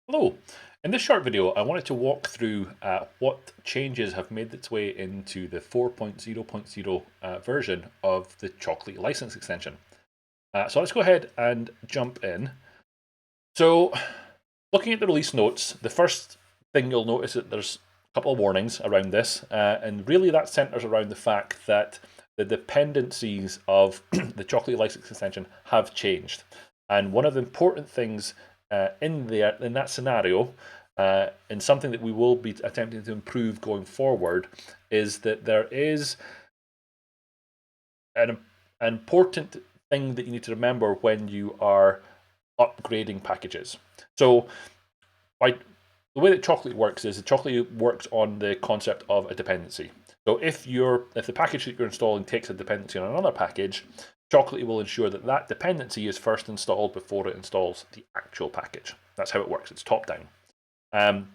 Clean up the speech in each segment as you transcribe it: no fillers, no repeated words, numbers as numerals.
Hello. In this short video, I wanted to walk through what changes have made its way into the 4.0.0 version of the Chocolatey license extension. So let's go ahead and jump in. So looking at the release notes, the first thing you'll notice that there's a couple of warnings around this, and really that centers around the fact that the dependencies of the Chocolatey license extension have changed. And one of the important things in that scenario, and something that we will be attempting to improve going forward, is that there is an important thing that you need to remember when you are upgrading packages. So, by the way that Chocolate works is the Chocolate works on the concept of a dependency. So if the package that you're installing takes a dependency on another package, Chocolatey will ensure that that dependency is first installed before it installs the actual package. That's how it works. It's top down.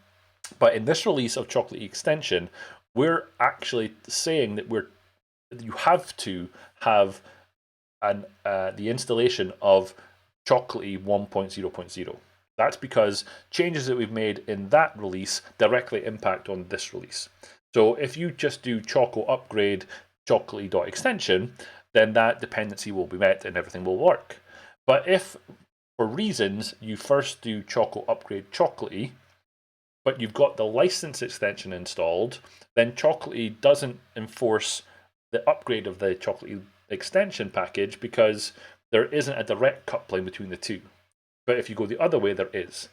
But in this release of Chocolatey extension, we're actually saying that you have to have the installation of Chocolatey 1.0.0. That's because changes that we've made in that release directly impact on this release. So if you just do choco upgrade chocolatey.extension, then that dependency will be met and everything will work. But if, for reasons, you first do choco upgrade chocolatey, but you've got the license extension installed, then Chocolatey doesn't enforce the upgrade of the Chocolatey extension package because there isn't a direct coupling between the two. But if you go the other way, there is.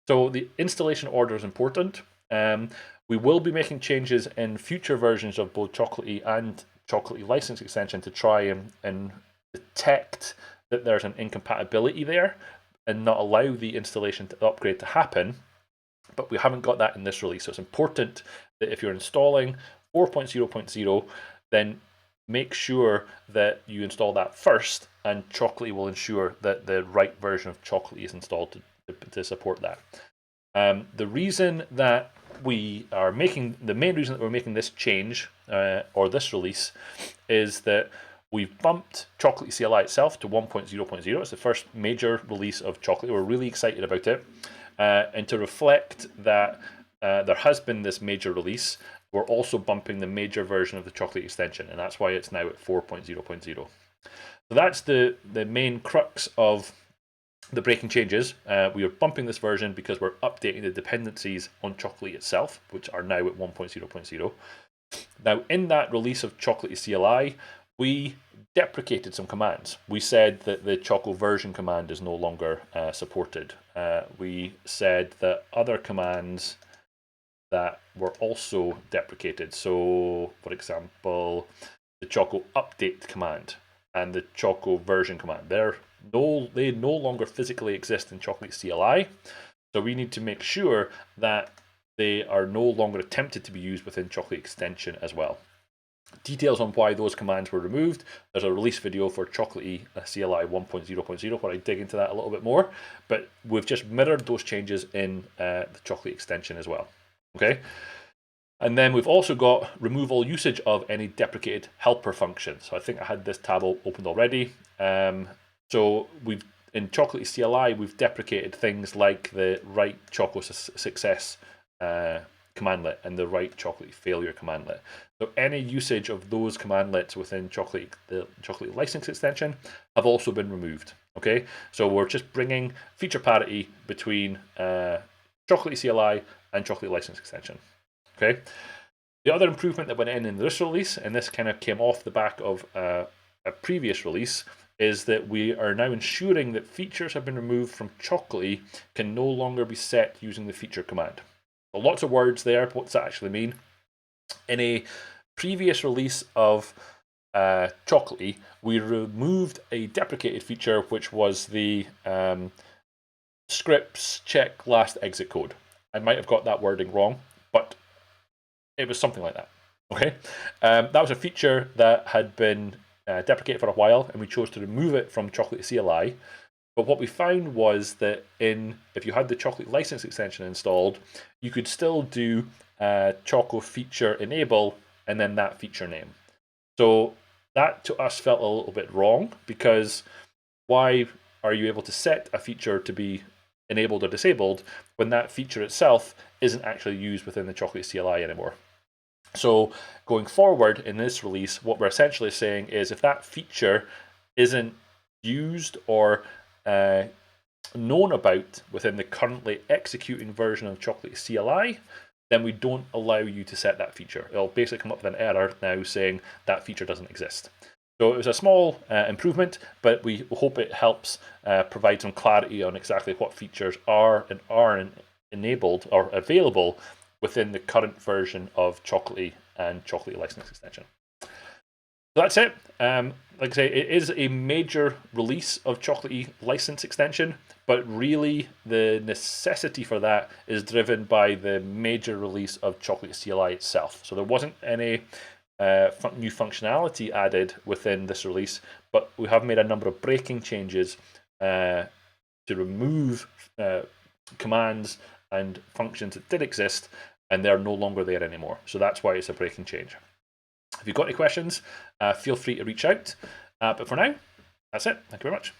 So the installation order is important. We will be making changes in future versions of both Chocolatey and Chocolatey license extension to try and detect that there's an incompatibility there and not allow the installation to upgrade to happen. But we haven't got that in this release. So it's important that if you're installing 4.0.0, then make sure that you install that first, and Chocolatey will ensure that the right version of Chocolatey is installed to support that. The reason that the main reason that we're making this change or this release is that we've bumped Chocolatey CLI itself to 1.0.0. It's the first major release of Chocolatey. We're really excited about it. And to reflect that there has been this major release, we're also bumping the major version of the Chocolate extension, and that's why it's now at 4.0.0. So that's the main crux of the breaking changes. We are bumping this version because we're updating the dependencies on Chocolate itself, which are now at 1.0.0. Now, in that release of Chocolatey CLI, we deprecated some commands. We said that the Choco version command is no longer supported. We said that other commands that were also deprecated. So, for example, the Choco update command and the Choco version command. They no longer physically exist in Chocolate CLI. So we need to make sure that they are no longer attempted to be used within Chocolate extension as well. Details on why those commands were removed, there's a release video for Chocolatey CLI 1.0.0 where I dig into that a little bit more, but we've just mirrored those changes in the Chocolatey extension as well. Okay, and then we've also got remove all usage of any deprecated helper functions. So I think I had this tab opened already. So we've in Chocolatey CLI we've deprecated things like the write choco success commandlet and the write Chocolatey failure commandlet. So any usage of those commandlets within the Chocolatey license extension have also been removed. Okay, so we're just bringing feature parity between Chocolatey CLI and Chocolatey license extension. Okay. The other improvement that went in this release, and this kind of came off the back of a previous release, is that we are now ensuring that features have been removed from Chocolatey can no longer be set using the feature command. So lots of words there. What's that actually mean? In a previous release of Chocolatey, we removed a deprecated feature, which was the scripts check last exit code. I might have got that wording wrong, but it was something like that. Okay, that was a feature that had been deprecated for a while, and we chose to remove it from Chocolatey CLI. But what we found was that if you had the Chocolatey license extension installed, you could still do Choco feature enable and then that feature name. So that to us felt a little bit wrong, because why are you able to set a feature to be enabled or disabled when that feature itself isn't actually used within the Chocolatey CLI anymore. So going forward in this release, what we're essentially saying is if that feature isn't used or known about within the currently executing version of Chocolatey CLI, then we don't allow you to set that feature. It'll basically come up with an error now saying that feature doesn't exist. So it was a small improvement, but we hope it helps provide some clarity on exactly what features are and aren't enabled or available within the current version of Chocolatey and Chocolatey License Extension. So that's it. Like I say, it is a major release of Chocolatey License Extension, but really the necessity for that is driven by the major release of Chocolatey CLI itself. So there wasn't any new functionality added within this release, but we have made a number of breaking changes to remove commands and functions that did exist, and they're no longer there anymore. So that's why it's a breaking change. If you've got any questions, feel free to reach out. But for now, that's it. Thank you very much.